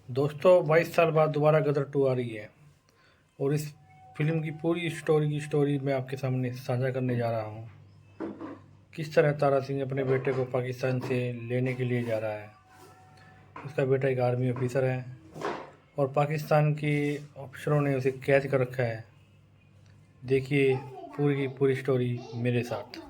दोस्तों 22 साल बाद दोबारा गदर 2 आ रही है और इस फिल्म की पूरी स्टोरी मैं आपके सामने साझा करने जा रहा हूँ। किस तरह तारा सिंह अपने बेटे को पाकिस्तान से लेने के लिए जा रहा है। उसका बेटा एक आर्मी ऑफिसर है और पाकिस्तान के ऑफिसरों ने उसे कैद कर रखा है। देखिए पूरी की पूरी स्टोरी मेरे साथ।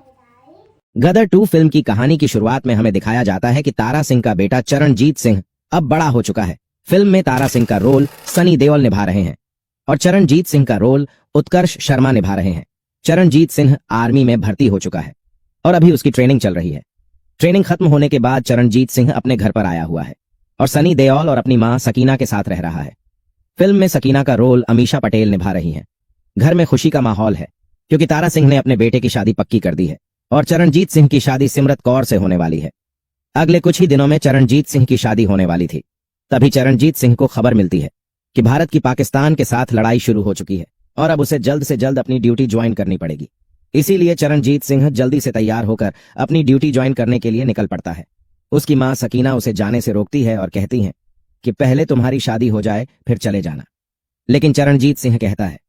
गदर 2 फिल्म की कहानी की शुरुआत में हमें दिखाया जाता है कि तारा सिंह का बेटा चरणजीत सिंह अब बड़ा हो चुका है। फिल्म में तारा सिंह का रोल सनी देओल निभा रहे हैं और चरणजीत सिंह का रोल उत्कर्ष शर्मा निभा रहे हैं। चरणजीत सिंह आर्मी में भर्ती हो चुका है और अभी उसकी ट्रेनिंग चल रही है। ट्रेनिंग खत्म होने के बाद चरणजीत सिंह अपने घर पर आया हुआ है और सनी देओल और अपनी मां सकीना के साथ रह रहा है। फिल्म में सकीना का रोल अमीषा पटेल निभा रही हैं। घर में खुशी का माहौल है क्योंकि तारा सिंह ने अपने बेटे की शादी पक्की कर दी है और चरणजीत सिंह की शादी सिमरत कौर से होने वाली है। अगले कुछ ही दिनों में चरणजीत सिंह की शादी होने वाली थी। तभी चरणजीत सिंह को खबर मिलती है कि भारत की पाकिस्तान के साथ लड़ाई शुरू हो चुकी है और अब उसे जल्द से जल्द अपनी ड्यूटी ज्वाइन करनी पड़ेगी। इसीलिए चरणजीत सिंह जल्दी से तैयार होकर अपनी ड्यूटी ज्वाइन करने के लिए निकल पड़ता है। उसकी मां सकीना उसे जाने से रोकती है और कहती है कि पहले तुम्हारी शादी हो जाए फिर चले जाना। लेकिन चरणजीत सिंह कहता है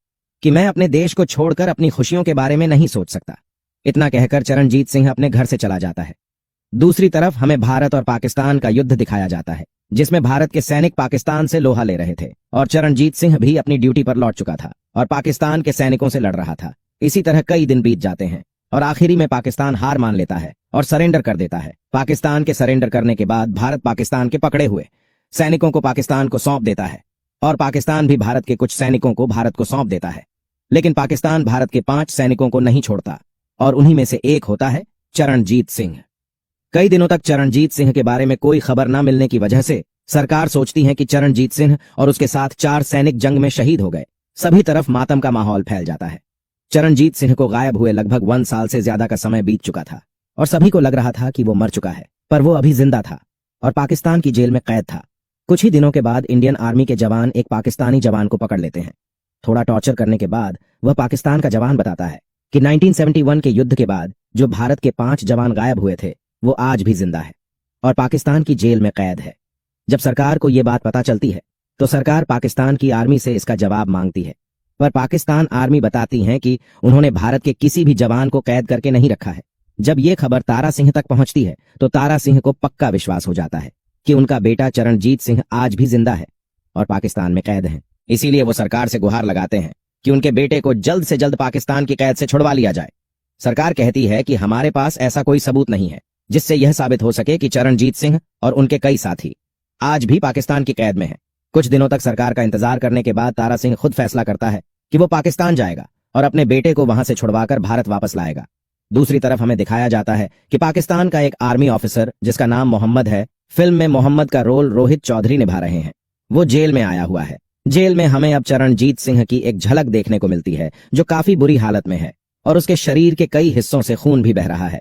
कि मैं अपने देश को छोड़कर अपनी खुशियों के बारे में नहीं सोच सकता। इतना कहकर चरणजीत सिंह अपने घर से चला जाता है। दूसरी तरफ हमें भारत और पाकिस्तान का युद्ध दिखाया जाता है जिसमें भारत के सैनिक पाकिस्तान से लोहा ले रहे थे और चरणजीत सिंह भी अपनी ड्यूटी पर लौट चुका था और पाकिस्तान के सैनिकों से लड़ रहा था। इसी तरह कई दिन बीत जाते हैं और आखिरी में पाकिस्तान हार मान लेता है और सरेंडर कर देता है। पाकिस्तान के सरेंडर करने के बाद भारत पाकिस्तान के पकड़े हुए सैनिकों को पाकिस्तान को सौंप देता है और पाकिस्तान भी भारत के कुछ सैनिकों को भारत को सौंप देता है। लेकिन पाकिस्तान भारत के 5 सैनिकों को नहीं छोड़ता और उन्हीं में से एक होता है चरणजीत सिंह। कई दिनों तक चरणजीत सिंह के बारे में कोई खबर न मिलने की वजह से सरकार सोचती है कि चरणजीत सिंह और उसके साथ 4 सैनिक जंग में शहीद हो गए। सभी तरफ मातम का माहौल फैल जाता है। चरणजीत सिंह को गायब हुए लगभग 1 साल से ज्यादा का समय बीत चुका था और सभी को लग रहा था कि वो मर चुका है, पर वो अभी जिंदा था और पाकिस्तान की जेल में कैद था। कुछ ही दिनों के बाद इंडियन आर्मी के जवान एक पाकिस्तानी जवान को पकड़ लेते हैं। थोड़ा टॉर्चर करने के बाद वह पाकिस्तान का जवान बताता है कि 1971 के युद्ध के बाद जो भारत के 5 जवान गायब हुए थे वो आज भी जिंदा है और पाकिस्तान की जेल में कैद है। जब सरकार को ये बात पता चलती है तो सरकार पाकिस्तान की आर्मी से इसका जवाब मांगती है, पर पाकिस्तान आर्मी बताती है कि उन्होंने भारत के किसी भी जवान को कैद करके नहीं रखा है। जब ये खबर तारा सिंह तक पहुंचती है तो तारा सिंह को पक्का विश्वास हो जाता है कि उनका बेटा चरणजीत सिंह आज भी जिंदा है और पाकिस्तान में कैद है। इसीलिए वो सरकार से गुहार लगाते हैं कि उनके बेटे को जल्द से जल्द पाकिस्तान की कैद से छुड़वा लिया जाए। सरकार कहती है कि हमारे पास ऐसा कोई सबूत नहीं है जिससे यह साबित हो सके कि चरणजीत सिंह और उनके कई साथी आज भी पाकिस्तान की कैद में हैं। कुछ दिनों तक सरकार का इंतजार करने के बाद तारा सिंह खुद फैसला करता है कि वो पाकिस्तान जाएगा और अपने बेटे को वहां से छुड़वाकर भारत वापस लाएगा। दूसरी तरफ हमें दिखाया जाता है कि पाकिस्तान का एक आर्मी ऑफिसर जिसका नाम मोहम्मद है, फिल्म में मोहम्मद का रोल रोहित चौधरी निभा रहे हैं। वो जेल में आया हुआ है। जेल में हमें अब चरणजीत सिंह की एक झलक देखने को मिलती है जो काफी बुरी हालत में है और उसके शरीर के कई हिस्सों से खून भी बह रहा है।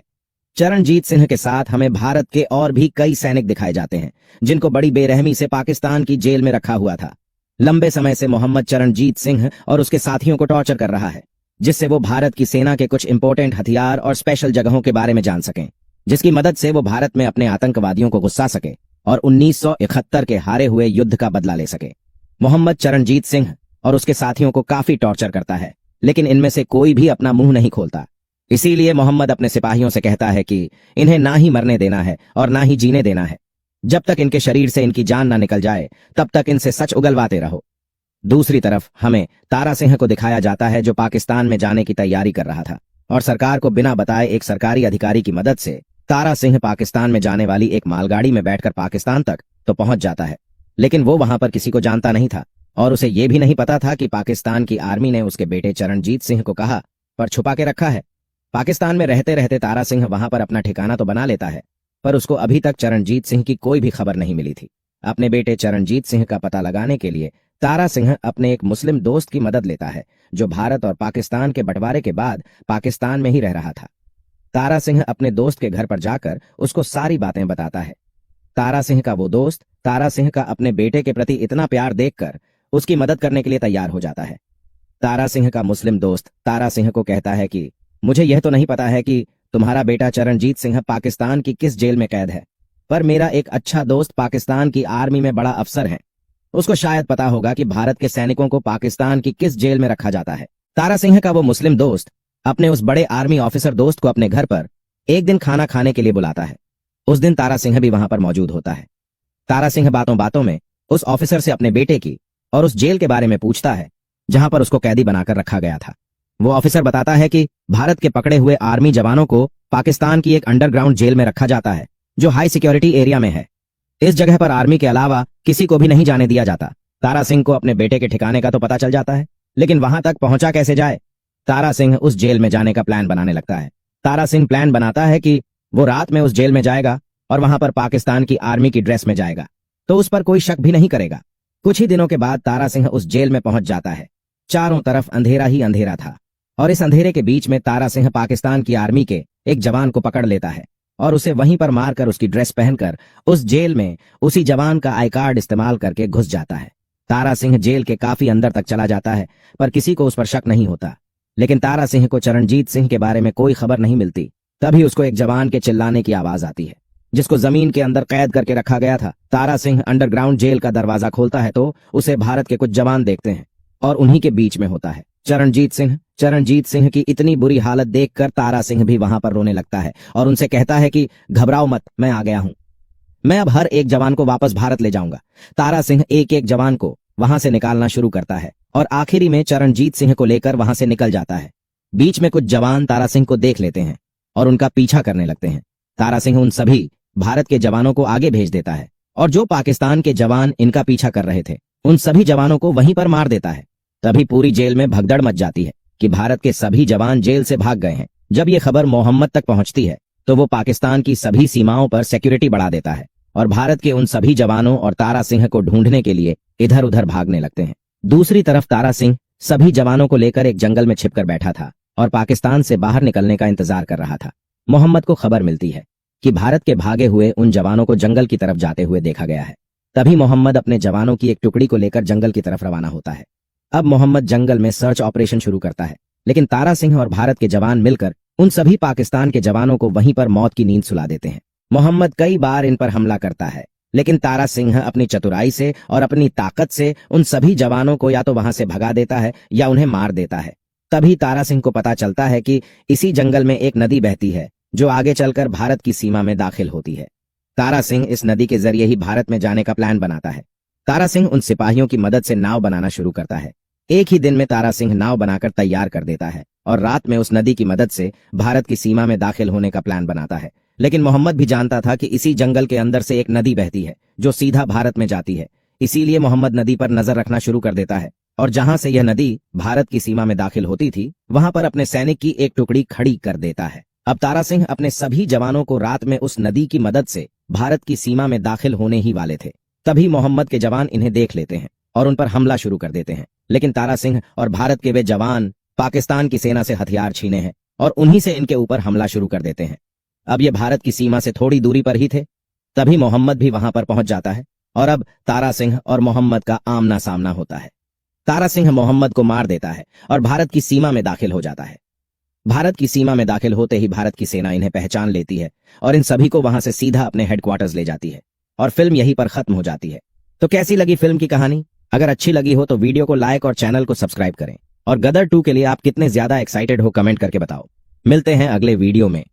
चरणजीत सिंह के साथ हमें भारत के और भी कई सैनिक दिखाए जाते हैं जिनको बड़ी बेरहमी से पाकिस्तान की जेल में रखा हुआ था। लंबे समय से मोहम्मद चरणजीत सिंह और उसके साथियों को टॉर्चर कर रहा है जिससे वो भारत की सेना के कुछ इंपॉर्टेंट हथियार और स्पेशल जगहों के बारे में जान सकें, जिसकी मदद से वो भारत में अपने आतंकवादियों को गुस्सा सके और 1971 के हारे हुए युद्ध का बदला ले सके। मोहम्मद चरणजीत सिंह और उसके साथियों को काफी टॉर्चर करता है लेकिन इनमें से कोई भी अपना मुंह नहीं खोलता। इसीलिए मोहम्मद अपने सिपाहियों से कहता है कि इन्हें ना ही मरने देना है और ना ही जीने देना है। जब तक इनके शरीर से इनकी जान ना निकल जाए तब तक इनसे सच उगलवाते रहो। दूसरी तरफ हमें तारा सिंह को दिखाया जाता है जो पाकिस्तान में जाने की तैयारी कर रहा था और सरकार को बिना बताए एक सरकारी अधिकारी की मदद से तारा सिंह पाकिस्तान में जाने वाली एक मालगाड़ी में बैठकर पाकिस्तान तक तो पहुंच जाता है। लेकिन वो वहां पर किसी को जानता नहीं था और उसे ये भी नहीं पता था कि पाकिस्तान की आर्मी ने उसके बेटे चरणजीत सिंह को कहा पर छुपा के रखा है। पाकिस्तान में रहते रहते तारा सिंह वहां पर अपना ठिकाना तो बना लेता है, पर उसको अभी तक चरणजीत सिंह की कोई भी खबर नहीं मिली थी। अपने बेटे चरणजीत सिंह का पता लगाने के लिए तारा सिंह अपने एक मुस्लिम दोस्त की मदद लेता है जो भारत और पाकिस्तान के बंटवारे के बाद पाकिस्तान में ही रह रहा था। तारा सिंह अपने दोस्त के घर पर जाकर उसको सारी बातें बताता है। तारा सिंह का वो दोस्त तारा सिंह का अपने बेटे के प्रति इतना प्यार देखकर उसकी मदद करने के लिए तैयार हो जाता है। तारा सिंह का मुस्लिम दोस्त तारा सिंह को कहता है कि मुझे यह तो नहीं पता है कि तुम्हारा बेटा चरणजीत सिंह पाकिस्तान की किस जेल में कैद है, पर मेरा एक अच्छा दोस्त पाकिस्तान की आर्मी में बड़ा अफसर है उसको शायद पता होगा कि भारत के सैनिकों को पाकिस्तान की किस जेल में रखा जाता है। तारा सिंह का वो मुस्लिम दोस्त अपने उस बड़े आर्मी ऑफिसर दोस्त को अपने घर पर एक दिन खाना खाने के लिए बुलाता है। उस दिन तारा सिंह भी वहां पर मौजूद होता है। तारा सिंह बातों बातों में उस ऑफिसर से अपने बेटे की और उस जेल के बारे में पूछता है जहां पर उसको कैदी बनाकर रखा गया था। वो ऑफिसर बताता है कि भारत के पकड़े हुए आर्मी जवानों को पाकिस्तान की एक अंडरग्राउंड जेल में रखा जाता है जो हाई सिक्योरिटी एरिया में है। इस जगह पर आर्मी के अलावा किसी को भी नहीं जाने दिया जाता। तारा सिंह को अपने बेटे के ठिकाने का तो पता चल जाता है, लेकिन वहां तक पहुंचा कैसे जाए। तारा सिंह उस जेल में जाने का प्लान बनाने लगता है। तारा सिंह प्लान बनाता है कि वो रात में उस जेल में जाएगा और वहां पर पाकिस्तान की आर्मी की ड्रेस में जाएगा तो उस पर कोई शक भी नहीं करेगा। कुछ ही दिनों के बाद तारा सिंह उस जेल में पहुंच जाता है। चारों तरफ अंधेरा ही अंधेरा था और इस अंधेरे के बीच में तारा सिंह पाकिस्तान की आर्मी के एक जवान को पकड़ लेता है और उसे वहीं पर मारकर उसकी ड्रेस पहनकर उस जेल में उसी जवान का आई कार्ड इस्तेमाल करके घुस जाता है। तारा सिंह जेल के काफी अंदर तक चला जाता है पर किसी को उस पर शक नहीं होता। लेकिन तारा सिंह को चरणजीत सिंह के बारे में कोई खबर नहीं मिलती। तभी उसको एक जवान के चिल्लाने की आवाज आती है जिसको जमीन के अंदर कैद करके रखा गया था। तारा सिंह अंडरग्राउंड जेल का दरवाजा खोलता है तो उसे भारत के कुछ जवान देखते हैं और उन्हीं के बीच में होता है चरणजीत सिंह। चरणजीत सिंह की इतनी बुरी हालत देखकर तारा सिंह भी वहां पर रोने लगता है और उनसे कहता है कि घबराओ मत, मैं आ गया हूं। मैं अब हर एक जवान को वापस भारत ले जाऊंगा। तारा सिंह एक एक जवान को वहां से निकालना शुरू करता है और आखिरी में चरणजीत सिंह को लेकर वहां से निकल जाता है। बीच में कुछ जवान तारा सिंह को देख लेते हैं और उनका पीछा करने लगते हैं। तारा सिंह उन सभी भारत के जवानों को आगे भेज देता है और जो पाकिस्तान के जवान इनका पीछा कर रहे थे उन सभी जवानों को वहीं पर मार देता है। तभी पूरी जेल में भगदड़ मच जाती है कि भारत के सभी जवान जेल से भाग गए हैं। जब ये खबर मोहम्मद तक पहुंचती है तो वो पाकिस्तान की सभी सीमाओं पर सिक्योरिटी बढ़ा देता है और भारत के उन सभी जवानों और तारा सिंह को ढूंढने के लिए इधर उधर भागने लगते हैं। दूसरी तरफ तारा सिंह सभी जवानों को लेकर एक जंगल में छिपकर बैठा था और पाकिस्तान से बाहर निकलने का इंतजार कर रहा था। मोहम्मद को खबर मिलती है कि भारत के भागे हुए उन जवानों को जंगल की तरफ जाते हुए देखा गया है। तभी मोहम्मद अपने जवानों की एक टुकड़ी को लेकर जंगल की तरफ रवाना होता है। अब मोहम्मद जंगल में सर्च ऑपरेशन शुरू करता है, लेकिन तारा सिंह और भारत के जवान मिलकर उन सभी पाकिस्तान के जवानों को वहीं पर मौत की नींद सुला देते हैं। मोहम्मद कई बार इन पर हमला करता है, लेकिन तारा सिंह अपनी चतुराई से और अपनी ताकत से उन सभी जवानों को या तो वहां से भगा देता है या उन्हें मार देता है। तभी तारा सिंह को पता चलता है कि इसी जंगल में एक नदी बहती है जो आगे चलकर भारत की सीमा में दाखिल होती है। तारा सिंह इस नदी के जरिए ही भारत में जाने का प्लान बनाता है। तारा सिंह उन सिपाहियों की मदद से नाव बनाना शुरू करता है। एक ही दिन में तारा सिंह नाव बनाकर तैयार कर देता है और रात में उस नदी की मदद से भारत की सीमा में दाखिल होने का प्लान बनाता है। लेकिन मोहम्मद भी जानता था कि इसी जंगल के अंदर से एक नदी बहती है जो सीधा भारत में जाती है। इसीलिए मोहम्मद नदी पर नजर रखना शुरू कर देता है और जहां से यह नदी भारत की सीमा में दाखिल होती थी वहां पर अपने सैनिक की एक टुकड़ी खड़ी कर देता है। अब तारा सिंह अपने सभी जवानों को रात में उस नदी की मदद से भारत की सीमा में दाखिल होने ही वाले थे। तभी मोहम्मद के जवान इन्हें देख लेते हैं और उन पर हमला शुरू कर देते हैं। लेकिन तारा सिंह और भारत के वे जवान पाकिस्तान की सेना से हथियार छीने हैं और उन्हीं से इनके ऊपर हमला शुरू कर देते हैं। अब ये भारत की सीमा से थोड़ी दूरी पर ही थे। तभी मोहम्मद भी वहां पर पहुंच जाता है और अब तारा सिंह और मोहम्मद का आमना सामना होता है। तारा सिंह मोहम्मद को मार देता है और भारत की सीमा में दाखिल हो जाता है। भारत की सीमा में दाखिल होते ही भारत की सेना इन्हें पहचान लेती है और इन सभी को वहां से सीधा अपने हेडक्वार्टर्स ले जाती है और फिल्म यहीं पर खत्म हो जाती है। तो कैसी लगी फिल्म की कहानी? अगर अच्छी लगी हो तो वीडियो को लाइक और चैनल को सब्सक्राइब करें और गदर 2 के लिए आप कितने ज्यादा एक्साइटेड हो कमेंट करके बताओ। मिलते हैं अगले वीडियो में।